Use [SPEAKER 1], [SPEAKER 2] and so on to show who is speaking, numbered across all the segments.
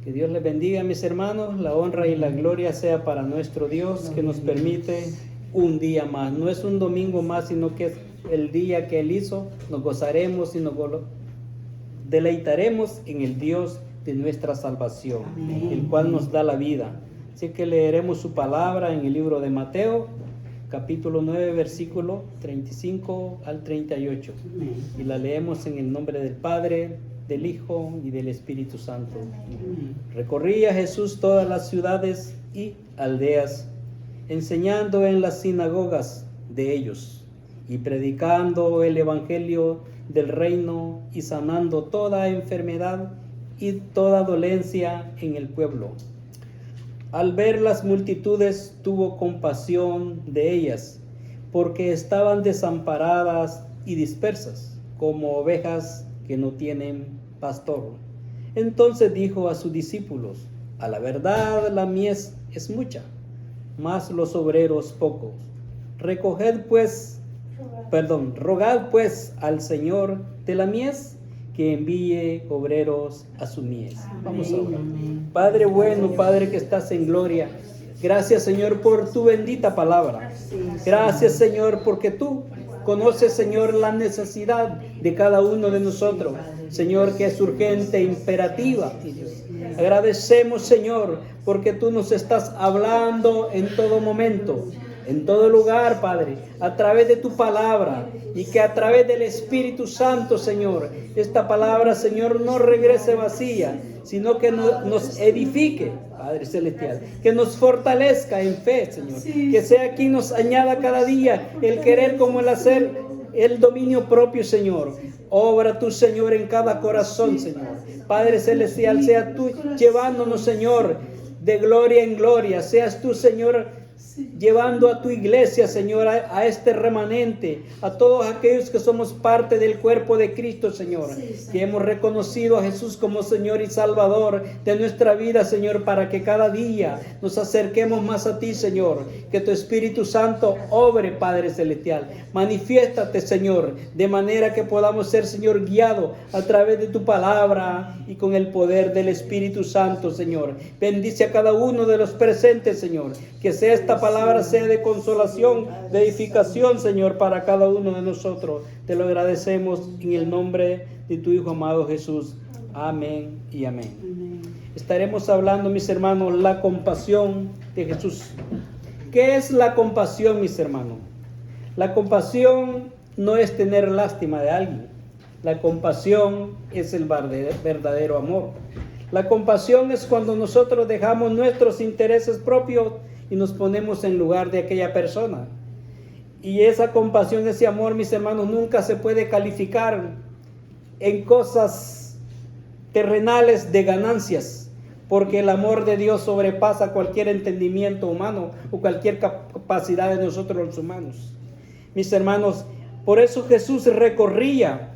[SPEAKER 1] Que Dios les bendiga, mis hermanos. La honra y la gloria sea para nuestro Dios, que nos permite un día más. No es un domingo más, sino que es el día que Él hizo. Nos gozaremos y nos deleitaremos en el Dios de nuestra salvación, el cual nos da la vida. Así que leeremos su palabra en el libro de Mateo, capítulo 9, versículo 35 al 38. Y la leemos en el nombre del Padre, del Hijo y del Espíritu Santo. Recorría Jesús todas las ciudades y aldeas, enseñando en las sinagogas de ellos y predicando el evangelio del reino y sanando toda enfermedad y toda dolencia en el pueblo. Al ver las multitudes tuvo compasión de ellas, porque estaban desamparadas y dispersas, como ovejas que no tienen pastor. Entonces dijo a sus discípulos: a la verdad la mies es mucha, mas los obreros pocos. Rogad pues al Señor de la mies que envíe obreros a su mies. Vamos a orar. Padre bueno, Padre que estás en gloria, gracias, Señor, por tu bendita palabra. Gracias, Señor, porque tú conoces, Señor, la necesidad de cada uno de nosotros, Señor, que es urgente e imperativa. Agradecemos, Señor, porque tú nos estás hablando en todo momento, en todo lugar, Padre, a través de tu palabra, y que a través del Espíritu Santo, Señor, esta palabra, Señor, no regrese vacía, sino que nos edifique, Padre Celestial, que nos fortalezca en fe, Señor, que sea quien nos añada cada día el querer como el hacer, el dominio propio, Señor. Obra tú, Señor, en cada corazón, Señor. Padre Celestial, sea tú llevándonos, Señor, de gloria en gloria. Seas tú, Señor, llevando a tu iglesia, Señor, a este remanente, a todos aquellos que somos parte del cuerpo de Cristo, Señor, que hemos reconocido a Jesús como Señor y Salvador de nuestra vida, Señor, para que cada día nos acerquemos más a ti, Señor. Que tu Espíritu Santo obre, Padre Celestial. Manifiéstate, Señor, de manera que podamos ser, Señor, guiados a través de tu palabra y con el poder del Espíritu Santo, Señor. Bendice a cada uno de los presentes, Señor, que sea esta palabra sea de consolación, de edificación, Señor, para cada uno de nosotros. Te lo agradecemos en el nombre de tu Hijo amado Jesús. Amén y amén. Estaremos hablando, mis hermanos, la compasión de Jesús. ¿Qué es la compasión, mis hermanos? La compasión no es tener lástima de alguien. La compasión es el verdadero amor. La compasión es cuando nosotros dejamos nuestros intereses propios y nos ponemos en lugar de aquella persona. Y esa compasión, ese amor, mis hermanos, nunca se puede calificar en cosas terrenales de ganancias, porque el amor de Dios sobrepasa cualquier entendimiento humano o cualquier capacidad de nosotros los humanos. Mis hermanos, por eso Jesús recorría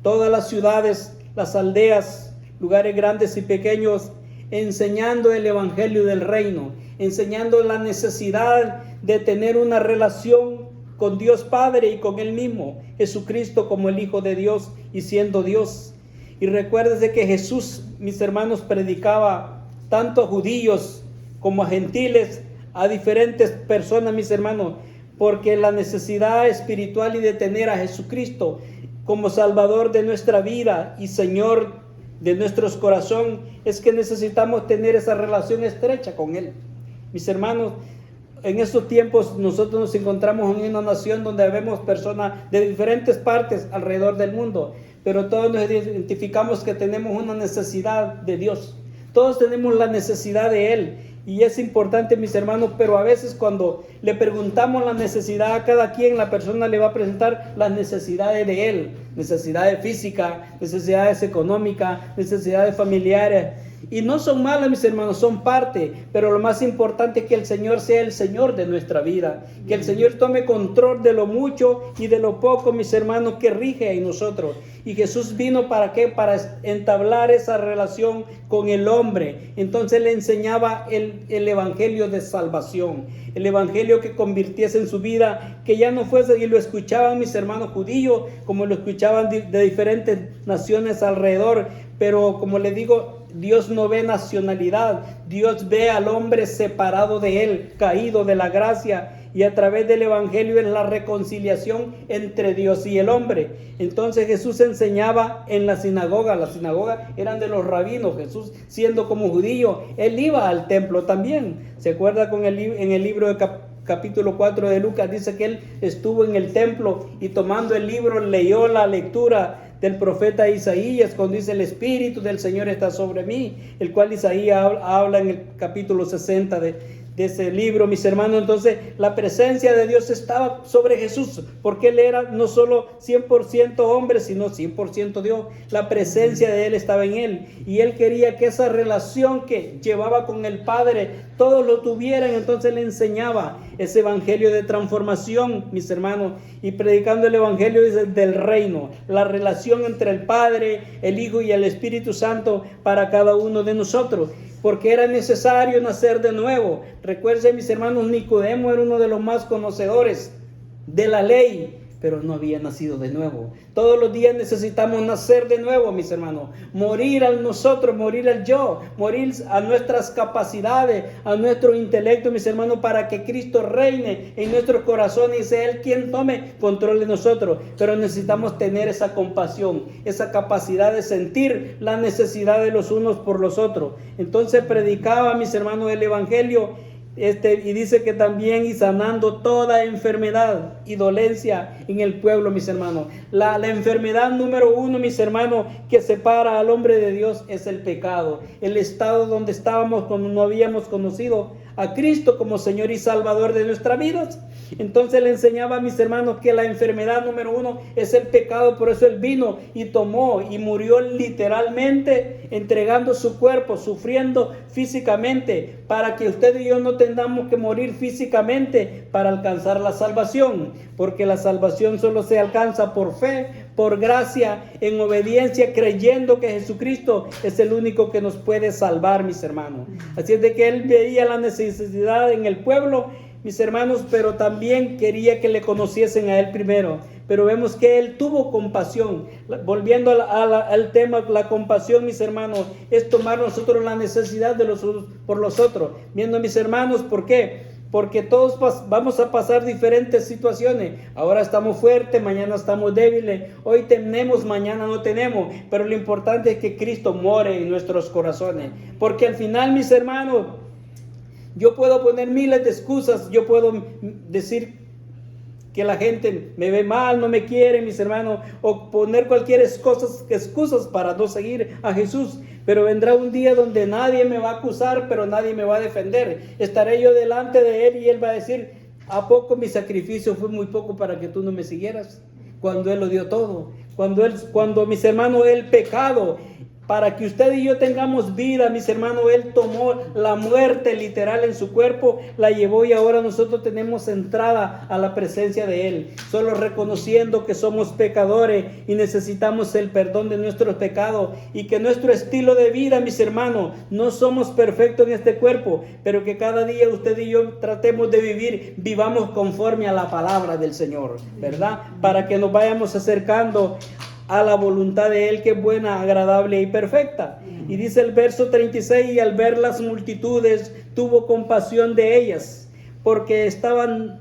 [SPEAKER 1] todas las ciudades, las aldeas, lugares grandes y pequeños, enseñando el evangelio del reino, enseñando la necesidad de tener una relación con Dios Padre y con Él mismo, Jesucristo como el Hijo de Dios y siendo Dios. Y recuérdese que Jesús, mis hermanos, predicaba tanto a judíos como a gentiles, a diferentes personas, mis hermanos, porque la necesidad espiritual y de tener a Jesucristo como Salvador de nuestra vida y Señor de nuestros corazones es que necesitamos tener esa relación estrecha con Él. Mis hermanos, en estos tiempos nosotros nos encontramos en una nación donde vemos personas de diferentes partes alrededor del mundo, pero todos nos identificamos que tenemos una necesidad de Dios. Todos tenemos la necesidad de Él. Y es importante, mis hermanos, pero a veces cuando le preguntamos la necesidad a cada quien, la persona le va a presentar las necesidades de él. Necesidades físicas, necesidades económicas, necesidades familiares. Y no son malas, mis hermanos, son parte. Pero lo más importante es que el Señor sea el Señor de nuestra vida. Que el Señor tome control de lo mucho y de lo poco, mis hermanos, que rige en nosotros. Y Jesús vino ¿para qué? Para entablar esa relación con el hombre. Entonces le enseñaba el evangelio de salvación. El evangelio que convirtiese en su vida, que ya no fuese, y lo escuchaban mis hermanos judíos, como lo escuchaban de diferentes naciones alrededor, pero como le digo, Dios no ve nacionalidad, Dios ve al hombre separado de Él, caído de la gracia, y a través del Evangelio es la reconciliación entre Dios y el hombre. Entonces Jesús enseñaba en la sinagoga eran de los rabinos. Jesús, siendo como judío, Él iba al templo también. ¿Se acuerda en el libro de capítulo 4 de Lucas? Dice que Él estuvo en el templo y tomando el libro leyó la lectura del profeta Isaías, cuando dice: el Espíritu del Señor está sobre mí, el cual Isaías habla en el capítulo 60 de ese libro, mis hermanos. Entonces la presencia de Dios estaba sobre Jesús, porque Él era no solo 100% hombre, sino 100% Dios. La presencia de Él estaba en Él, y Él quería que esa relación que llevaba con el Padre, todos lo tuvieran. Entonces le enseñaba ese evangelio de transformación, mis hermanos, y predicando el evangelio del reino, la relación entre el Padre, el Hijo y el Espíritu Santo para cada uno de nosotros, porque era necesario nacer de nuevo. Recuerden, mis hermanos, Nicodemo era uno de los más conocedores de la ley, pero no había nacido de nuevo. Todos los días necesitamos nacer de nuevo, mis hermanos. Morir a nosotros, morir al yo, morir a nuestras capacidades, a nuestro intelecto, mis hermanos, para que Cristo reine en nuestros corazones y sea Él quien tome control de nosotros. Pero necesitamos tener esa compasión, esa capacidad de sentir la necesidad de los unos por los otros. Entonces predicaba, mis hermanos, el evangelio. Y dice que también y sanando toda enfermedad y dolencia en el pueblo, mis hermanos. La enfermedad número uno, mis hermanos, que separa al hombre de Dios es el pecado. El estado donde estábamos cuando no habíamos conocido a Cristo como Señor y Salvador de nuestras vidas. Entonces le enseñaba a mis hermanos que la enfermedad número uno es el pecado. Por eso Él vino y tomó y murió literalmente, entregando su cuerpo, sufriendo físicamente, para que usted y yo no tengamos que morir físicamente para alcanzar la salvación, porque la salvación solo se alcanza por fe, por gracia, en obediencia, creyendo que Jesucristo es el único que nos puede salvar, mis hermanos. Así es de que Él veía la necesidad en el pueblo, mis hermanos, pero también quería que le conociesen a Él primero. Pero vemos que Él tuvo compasión. Volviendo al tema, la compasión, mis hermanos, es tomar nosotros la necesidad de los unos por los otros. Viendo, mis hermanos, ¿por qué? Porque todos vamos a pasar diferentes situaciones. Ahora estamos fuertes, mañana estamos débiles. Hoy tenemos, mañana no tenemos. Pero lo importante es que Cristo more en nuestros corazones. Porque al final, mis hermanos, yo puedo poner miles de excusas. Yo puedo decir que la gente me ve mal, no me quiere, mis hermanos, o poner cualquier excusas para no seguir a Jesús. Pero vendrá un día donde nadie me va a acusar, pero nadie me va a defender. Estaré yo delante de Él y Él va a decir: ¿a poco mi sacrificio fue muy poco para que tú no me siguieras? Cuando Él lo dio todo. Cuando mis hermanos, el pecado, para que usted y yo tengamos vida, mis hermanos, Él tomó la muerte literal en su cuerpo, la llevó, y ahora nosotros tenemos entrada a la presencia de Él, solo reconociendo que somos pecadores y necesitamos el perdón de nuestros pecados, y que nuestro estilo de vida, mis hermanos, no somos perfectos en este cuerpo, pero que cada día usted y yo tratemos de vivamos conforme a la palabra del Señor, ¿verdad? Para que nos vayamos acercando a la voluntad de Él, que es buena, agradable y perfecta. Y dice el verso 36: y al ver las multitudes tuvo compasión de ellas, porque estaban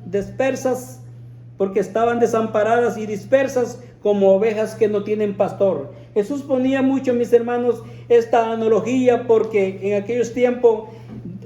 [SPEAKER 1] desamparadas y dispersas como ovejas que no tienen pastor. Jesús ponía mucho, mis hermanos, esta analogía, porque en aquellos tiempos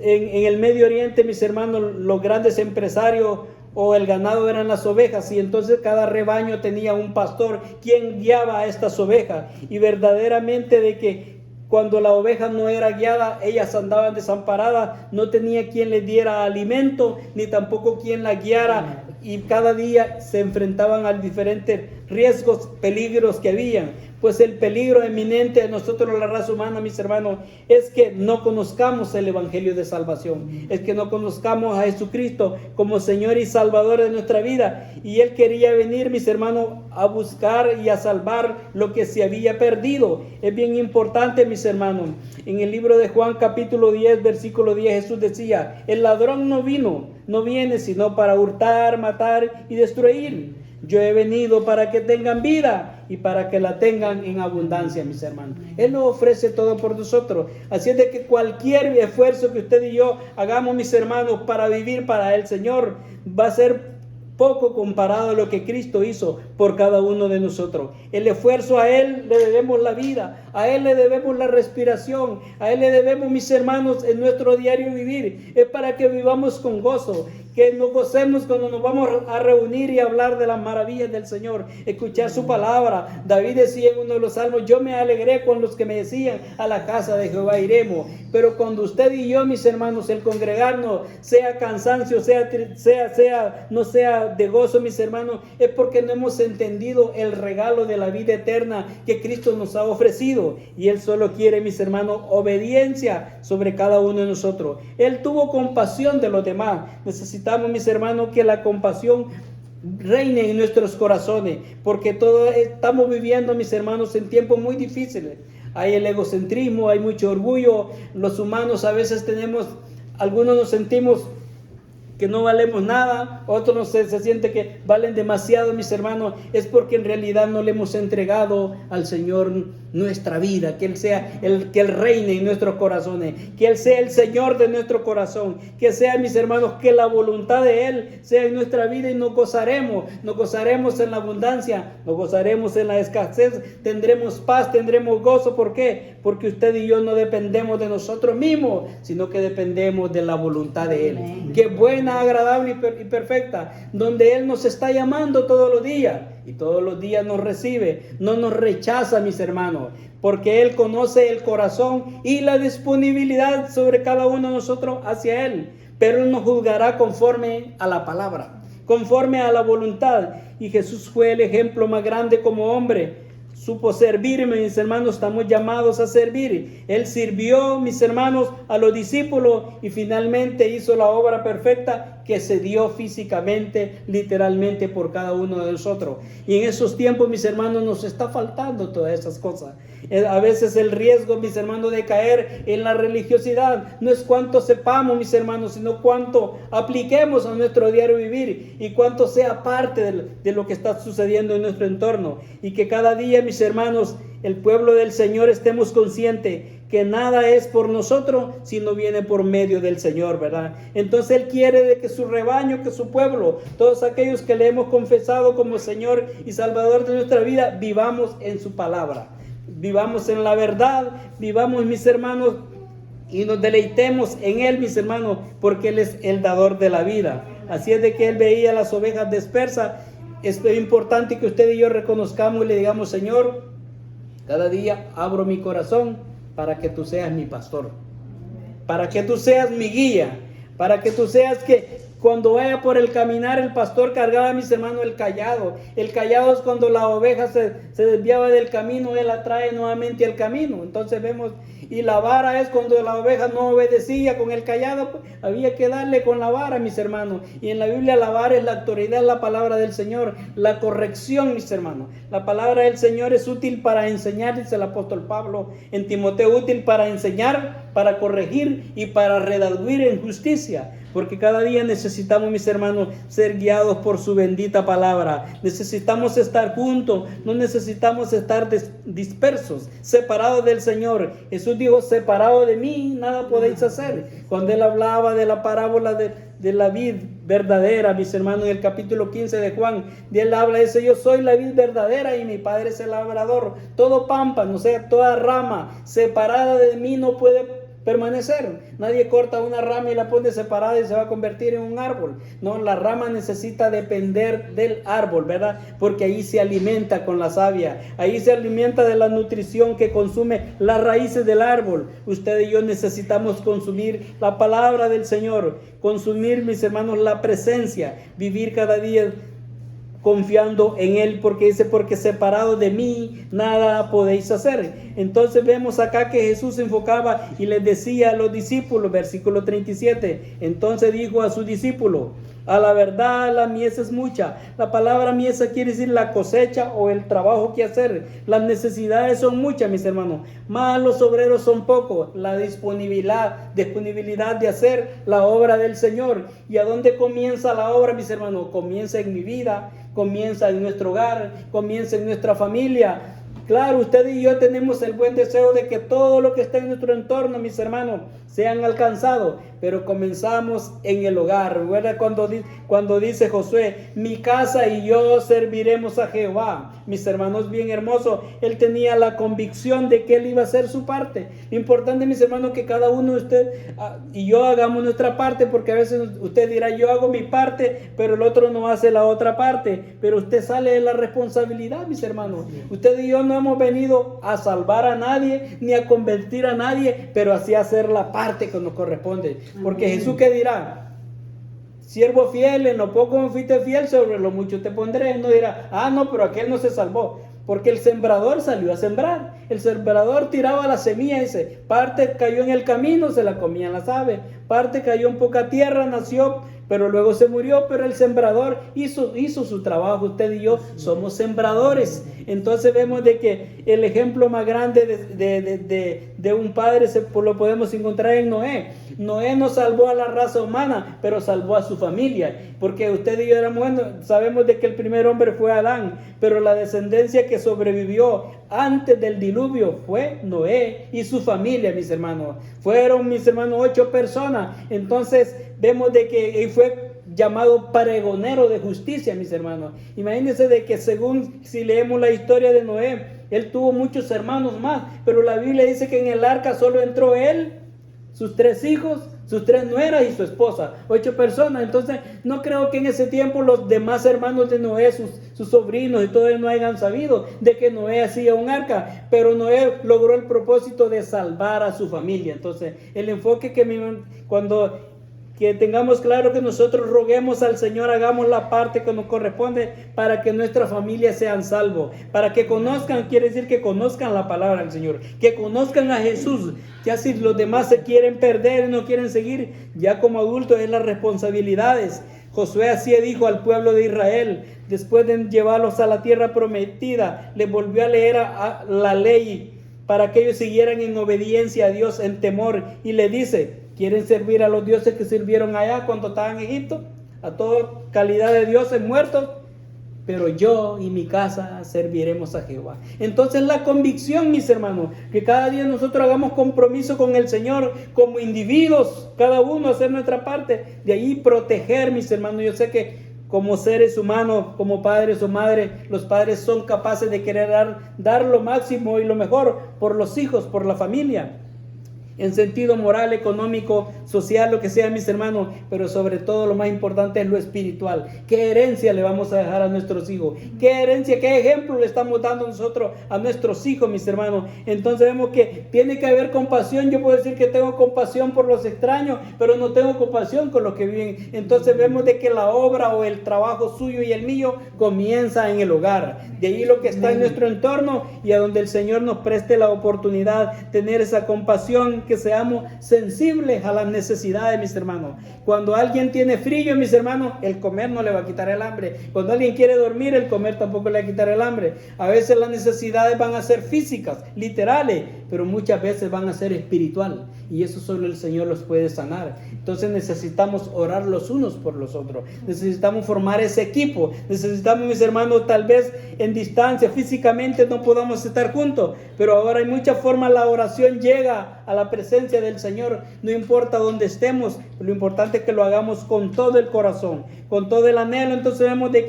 [SPEAKER 1] en el Medio Oriente, mis hermanos, los grandes empresarios o el ganado eran las ovejas, y entonces cada rebaño tenía un pastor quien guiaba a estas ovejas. Y verdaderamente de que cuando la oveja no era guiada, ellas andaban desamparadas, no tenía quien les diera alimento, ni tampoco quien la guiara, y cada día se enfrentaban a diferentes riesgos, peligros que habían. Pues el peligro eminente de nosotros, la raza humana, mis hermanos, es que no conozcamos el evangelio de salvación, es que no conozcamos a Jesucristo como Señor y Salvador de nuestra vida. Y Él quería venir, mis hermanos, a buscar y a salvar lo que se había perdido. Es bien importante, mis hermanos. En el libro de Juan capítulo 10, versículo 10, Jesús decía: el ladrón no viene sino para hurtar, matar y destruir. Yo he venido para que tengan vida y para que la tengan en abundancia, mis hermanos. Él nos ofrece todo por nosotros. Así es de que cualquier esfuerzo que usted y yo hagamos, mis hermanos, para vivir para el Señor, va a ser poco comparado a lo que Cristo hizo por cada uno de nosotros. El esfuerzo, a Él le debemos la vida, a Él le debemos la respiración, a Él le debemos, mis hermanos, en nuestro diario vivir. Es para que vivamos con gozo, que nos gocemos cuando nos vamos a reunir y hablar de las maravillas del Señor, escuchar su palabra. David decía en uno de los salmos: yo me alegré con los que me decían, a la casa de Jehová iremos. Pero cuando usted y yo, mis hermanos, el congregarnos, sea cansancio, no sea de gozo, mis hermanos, es porque no hemos entendido el regalo de la vida eterna que Cristo nos ha ofrecido. Y Él solo quiere, mis hermanos, obediencia sobre cada uno de nosotros. Él tuvo compasión de los demás. Necesitamos, mis hermanos, que la compasión reine en nuestros corazones, porque todos estamos viviendo, mis hermanos, en tiempos muy difíciles. Hay el egocentrismo, hay mucho orgullo. Los humanos a veces algunos nos sentimos que no valemos nada, otros se siente que valen demasiado, mis hermanos. Es porque en realidad no le hemos entregado al Señor nuestra vida, que Él sea que Él reine en nuestros corazones, que Él sea el Señor de nuestro corazón, que sea, mis hermanos, que la voluntad de Él sea en nuestra vida, y nos gozaremos en la abundancia, nos gozaremos en la escasez, tendremos paz, tendremos gozo. ¿Por qué? Porque usted y yo no dependemos de nosotros mismos, sino que dependemos de la voluntad de Él, que es buena, agradable y perfecta, donde Él nos está llamando todos los días, y todos los días nos recibe, no nos rechaza, mis hermanos, porque Él conoce el corazón y la disponibilidad sobre cada uno de nosotros hacia Él. Pero Él nos juzgará conforme a la palabra, conforme a la voluntad. Y Jesús fue el ejemplo más grande como hombre. Supo servirme, mis hermanos. Estamos llamados a servir. Él sirvió, mis hermanos, a los discípulos, y finalmente hizo la obra perfecta, que se dio físicamente, literalmente, por cada uno de nosotros. Y en esos tiempos, mis hermanos, nos está faltando todas esas cosas. A veces el riesgo, mis hermanos, de caer en la religiosidad no es cuánto sepamos, mis hermanos, sino cuánto apliquemos a nuestro diario vivir, y cuánto sea parte de lo que está sucediendo en nuestro entorno. Y que cada día, mis hermanos, el pueblo del Señor, estemos conscientes que nada es por nosotros, sino viene por medio del Señor, ¿verdad? Entonces Él quiere de que su rebaño, que su pueblo, todos aquellos que le hemos confesado como Señor y Salvador de nuestra vida, vivamos en su palabra, vivamos en la verdad, vivamos, mis hermanos, y nos deleitemos en Él, mis hermanos, porque Él es el dador de la vida. Así es de que Él veía las ovejas dispersas. Es importante que usted y yo reconozcamos y le digamos: Señor, cada día abro mi corazón para que tú seas mi pastor, para que tú seas mi guía, para que tú seas que cuando vaya por el caminar, el pastor cargaba, mis hermanos, el cayado. El cayado es cuando la oveja se desviaba del camino, Él la trae nuevamente al camino. Entonces vemos, y la vara es cuando la oveja no obedecía con el cayado, pues, había que darle con la vara, mis hermanos. Y en la Biblia la vara es la autoridad, la palabra del Señor, la corrección, mis hermanos. La palabra del Señor es útil para enseñar, dice el apóstol Pablo en Timoteo, útil para enseñar, para corregir y para redarguir en justicia. Porque cada día necesitamos, mis hermanos, ser guiados por su bendita palabra. Necesitamos estar juntos, no necesitamos estar dispersos, separados del Señor. Jesús dijo: separado de mí, nada podéis hacer. Cuando Él hablaba de la parábola de la vid verdadera, mis hermanos, en el capítulo 15 de Juan, de Él habla, dice: yo soy la vid verdadera y mi Padre es el labrador. Todo pámpano, o sea, toda rama separada de mí no puede permanecer. Nadie corta una rama y la pone separada y se va a convertir en un árbol. No, la rama necesita depender del árbol, ¿verdad? Porque ahí se alimenta con la savia, ahí se alimenta de la nutrición que consume las raíces del árbol. Usted y yo necesitamos consumir la palabra del Señor, consumir, mis hermanos, la presencia, vivir cada día confiando en Él, porque dice: porque separado de mí nada podéis hacer. Entonces vemos acá que Jesús se enfocaba y les decía a los discípulos, versículo 37, entonces dijo a sus discípulos, a la verdad la mies es mucha. La palabra mies quiere decir la cosecha o el trabajo que hacer. Las necesidades son muchas, mis hermanos, mas los obreros son pocos. La disponibilidad de hacer la obra del Señor. ¿Y a dónde comienza la obra, mis hermanos? Comienza en mi vida, comienza en nuestro hogar, comienza en nuestra familia. Claro, usted y yo tenemos el buen deseo de que todo lo que está en nuestro entorno, mis hermanos, sean alcanzados, pero comenzamos en el hogar. Recuerda cuando dice Josué, mi casa y yo serviremos a Jehová. Mis hermanos, bien hermosos, él tenía la convicción de que él iba a hacer su parte. Lo importante, mis hermanos, que cada uno de ustedes y yo hagamos nuestra parte, porque a veces usted dirá, yo hago mi parte, pero el otro no hace la otra parte. Pero usted sale de la responsabilidad, mis hermanos. Usted y yo no hemos venido a salvar a nadie, ni a convertir a nadie, pero así hacer la parte que nos corresponde. Porque Jesús, ¿qué dirá? Siervo fiel, en lo poco me fuiste fiel, sobre lo mucho te pondré. No dirá, no, pero aquel no se salvó. Porque el sembrador salió a sembrar. El sembrador tiraba la semilla, dice, parte cayó en el camino, se la comían las aves. Parte cayó en poca tierra, nació, pero luego se murió. Pero el sembrador hizo su trabajo. Usted y yo somos sembradores. Entonces vemos de que el ejemplo más grande de un padre lo podemos encontrar en Noé. Noé no salvó a la raza humana, pero salvó a su familia. Porque usted y yo sabemos de que el primer hombre fue Adán, pero la descendencia que sobrevivió antes del diluvio fue Noé y su familia, mis hermanos. Fueron, mis hermanos, 8 personas. Entonces vemos de que él fue llamado pregonero de justicia, mis hermanos. Imagínense de que si leemos la historia de Noé, él tuvo muchos hermanos más, pero la Biblia dice que en el arca solo entró él, sus 3 hijos, sus 3 nueras y su esposa, 8 personas. Entonces no creo que en ese tiempo los demás hermanos de Noé, sus sobrinos y todos no hayan sabido de que Noé hacía un arca, pero Noé logró el propósito de salvar a su familia. Entonces el enfoque que tengamos claro que nosotros roguemos al Señor, hagamos la parte que nos corresponde para que nuestra familia sean salvos, para que conozcan, quiere decir que conozcan la palabra del Señor, que conozcan a Jesús. Ya si los demás se quieren perder y no quieren seguir, ya como adultos es las responsabilidades. Josué así dijo al pueblo de Israel, después de llevarlos a la tierra prometida, les volvió a leer a la ley para que ellos siguieran en obediencia a Dios, en temor, y le dice, ¿quieren servir a los dioses que sirvieron allá cuando estaban en Egipto? A toda calidad de dioses muertos. Pero yo y mi casa serviremos a Jehová. Entonces la convicción, mis hermanos, que cada día nosotros hagamos compromiso con el Señor como individuos, cada uno hacer nuestra parte, de ahí proteger, mis hermanos. Yo sé que como seres humanos, como padres o madres, los padres son capaces de querer dar lo máximo y lo mejor por los hijos, por la familia, en sentido moral, económico, social, lo que sea, mis hermanos, pero sobre todo lo más importante es lo espiritual. ¿Qué herencia le vamos a dejar a nuestros hijos? ¿Qué herencia, qué ejemplo le estamos dando nosotros a nuestros hijos, mis hermanos? Entonces vemos que tiene que haber compasión. Yo puedo decir que tengo compasión por los extraños, pero no tengo compasión con los que viven. Entonces vemos de que la obra o el trabajo suyo y el mío comienza en el hogar. De ahí lo que está en nuestro entorno y a donde el Señor nos preste la oportunidad, tener esa compasión, que seamos sensibles a las necesidades, mis hermanos. Cuando alguien tiene frío, mis hermanos, el comer no le va a quitar el hambre. Cuando alguien quiere dormir, el comer tampoco le va a quitar el hambre. A veces las necesidades van a ser físicas, literales, pero muchas veces van a ser espirituales. Y eso solo el Señor los puede sanar. Entonces necesitamos orar los unos por los otros. Necesitamos formar ese equipo. Necesitamos, mis hermanos, tal vez en distancia, físicamente no podamos estar juntos, pero ahora hay muchas formas. La oración llega a la presencia del Señor, no importa dónde estemos, lo importante es que lo hagamos con todo el corazón, con todo el anhelo. Entonces vemos de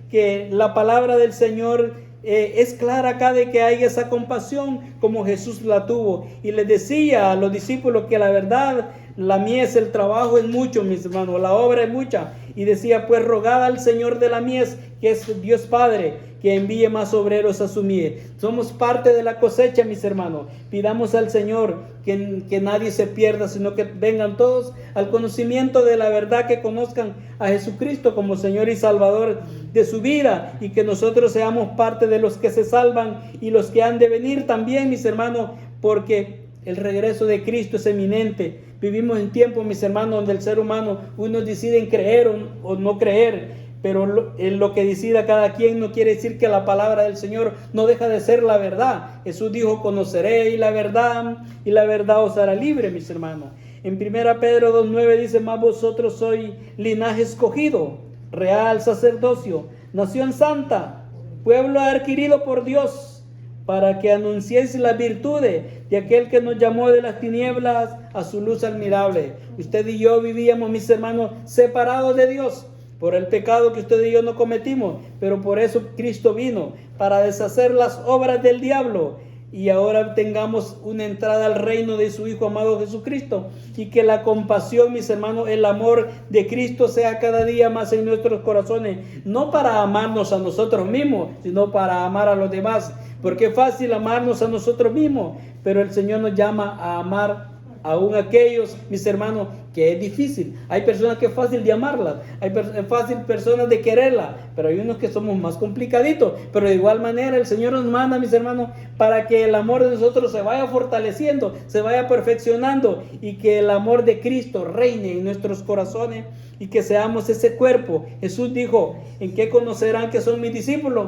[SPEAKER 1] que la palabra del Señor es clara acá, de que hay esa compasión como Jesús la tuvo, y les decía a los discípulos que la verdad, la mies, el trabajo es mucho, mis hermanos, la obra es mucha, y decía, pues rogad al Señor de la mies que es Dios Padre, que envíe más obreros a su mies. Somos parte de la cosecha, mis hermanos. Pidamos al Señor que nadie se pierda, sino que vengan todos al conocimiento de la verdad, que conozcan a Jesucristo como Señor y Salvador de su vida, y que nosotros seamos parte de los que se salvan y los que han de venir también, mis hermanos, porque el regreso de Cristo es eminente. Vivimos en tiempos, mis hermanos, donde el ser humano, unos deciden creer o no creer, pero lo que decida cada quien no quiere decir que la palabra del Señor no deja de ser la verdad. Jesús dijo: conoceréis la verdad y la verdad os hará libre, mis hermanos. En 1 Pedro 2:9 dice: mas vosotros sois linaje escogido, real sacerdocio, nación santa, pueblo adquirido por Dios, para que anunciéis las virtudes de aquel que nos llamó de las tinieblas a su luz admirable. Usted y yo vivíamos, mis hermanos, separados de Dios por el pecado que usted y yo no cometimos, pero por eso Cristo vino, para deshacer las obras del diablo, y ahora tengamos una entrada al reino de su Hijo amado Jesucristo, y que la compasión, mis hermanos, el amor de Cristo sea cada día más en nuestros corazones, no para amarnos a nosotros mismos, sino para amar a los demás, porque es fácil amarnos a nosotros mismos, pero el Señor nos llama a amar aún aquellos, mis hermanos, que es difícil. Hay personas que es fácil de amarlas, es fácil personas de quererlas, pero hay unos que somos más complicaditos. Pero de igual manera el Señor nos manda, mis hermanos, para que el amor de nosotros se vaya fortaleciendo, se vaya perfeccionando, y que el amor de Cristo reine en nuestros corazones, y que seamos ese cuerpo. Jesús dijo: ¿en qué conocerán que son mis discípulos?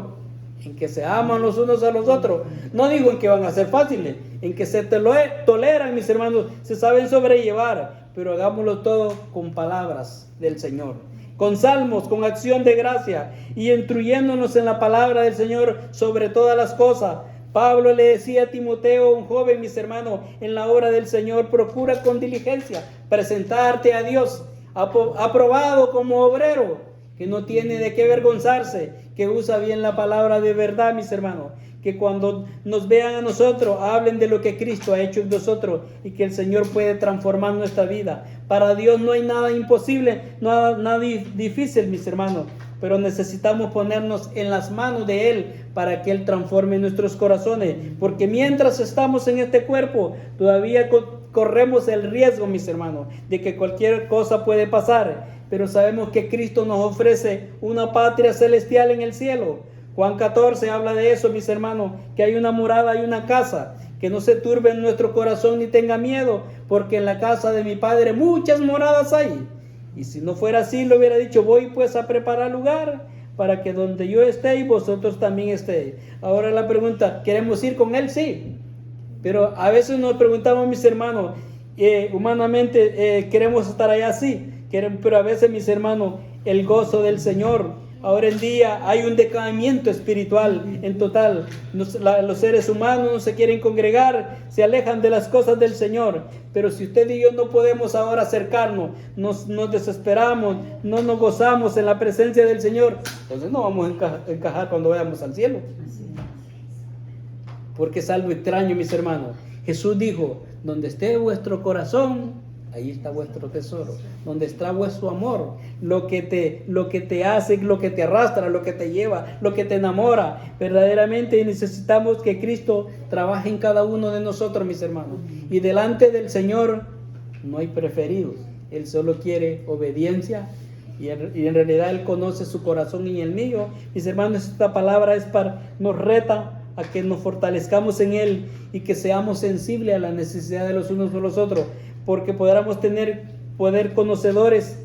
[SPEAKER 1] En que se aman los unos a los otros. No digo en que van a ser fáciles, en que se toleran, mis hermanos, se saben sobrellevar, pero hagámoslo todo con palabras del Señor, con salmos, con acción de gracia, y instruyéndonos en la palabra del Señor sobre todas las cosas. Pablo le decía a Timoteo, un joven, mis hermanos, en la obra del Señor: procura con diligencia presentarte a Dios aprobado como obrero, que no tiene de qué avergonzarse, que usa bien la palabra de verdad, mis hermanos. Que cuando nos vean a nosotros, hablen de lo que Cristo ha hecho en nosotros, y que el Señor puede transformar nuestra vida. Para Dios no hay nada imposible, nada difícil, mis hermanos, pero necesitamos ponernos en las manos de Él para que Él transforme nuestros corazones, porque mientras estamos en este cuerpo, todavía corremos el riesgo, mis hermanos, de que cualquier cosa puede pasar. Pero sabemos que Cristo nos ofrece una patria celestial en el cielo. Juan 14 habla de eso, mis hermanos, que hay una morada, hay una casa, que no se turbe en nuestro corazón ni tenga miedo, porque en la casa de mi Padre muchas moradas hay. Y si no fuera así, le hubiera dicho: voy pues a preparar lugar, para que donde yo esté y vosotros también estéis. Ahora la pregunta: ¿queremos ir con Él? Sí. Pero a veces nos preguntamos, mis hermanos, humanamente queremos estar allá, sí. Pero a veces, mis hermanos, el gozo del Señor, ahora en día hay un decaimiento espiritual en total. Los seres humanos no se quieren congregar, se alejan de las cosas del Señor. Pero si usted y yo no podemos ahora acercarnos, nos desesperamos, no nos gozamos en la presencia del Señor, entonces no vamos a encajar cuando vayamos al cielo. Porque es algo extraño, mis hermanos. Jesús dijo: donde esté vuestro corazón, ahí está vuestro tesoro. Donde está vuestro amor, lo que te hace, lo que te arrastra, lo que te lleva, lo que te enamora. Verdaderamente necesitamos que Cristo trabaje en cada uno de nosotros, mis hermanos. Y delante del Señor no hay preferidos. Él solo quiere obediencia. Y en realidad Él conoce su corazón y el mío. Mis hermanos, esta palabra nos reta a que nos fortalezcamos en Él, y que seamos sensibles a la necesidad de los unos por los otros, porque podamos poder conocedores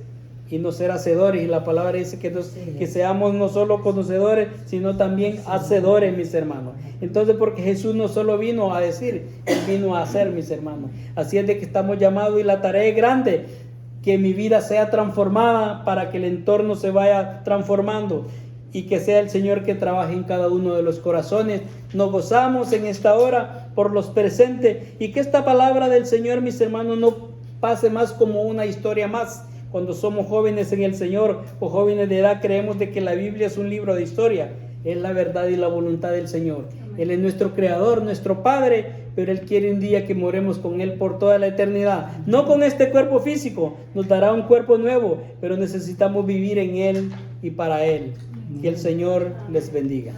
[SPEAKER 1] y no ser hacedores. Y la palabra dice que seamos no solo conocedores, sino también hacedores, mis hermanos. Entonces, porque Jesús no solo vino a decir, Él vino a hacer, mis hermanos. Así es de que estamos llamados, y la tarea es grande, que mi vida sea transformada para que el entorno se vaya transformando, y que sea el Señor que trabaje en cada uno de los corazones. Nos gozamos en esta hora por los presentes, y que esta palabra del Señor, mis hermanos, no pase más como una historia más. Cuando somos jóvenes en el Señor o jóvenes de edad, creemos de que la Biblia es un libro de historia. Es la verdad y la voluntad del Señor. Él es nuestro Creador, nuestro Padre, pero Él quiere un día que moremos con Él por toda la eternidad. No con este cuerpo físico, nos dará un cuerpo nuevo, pero necesitamos vivir en Él y para Él. Que el Señor les bendiga.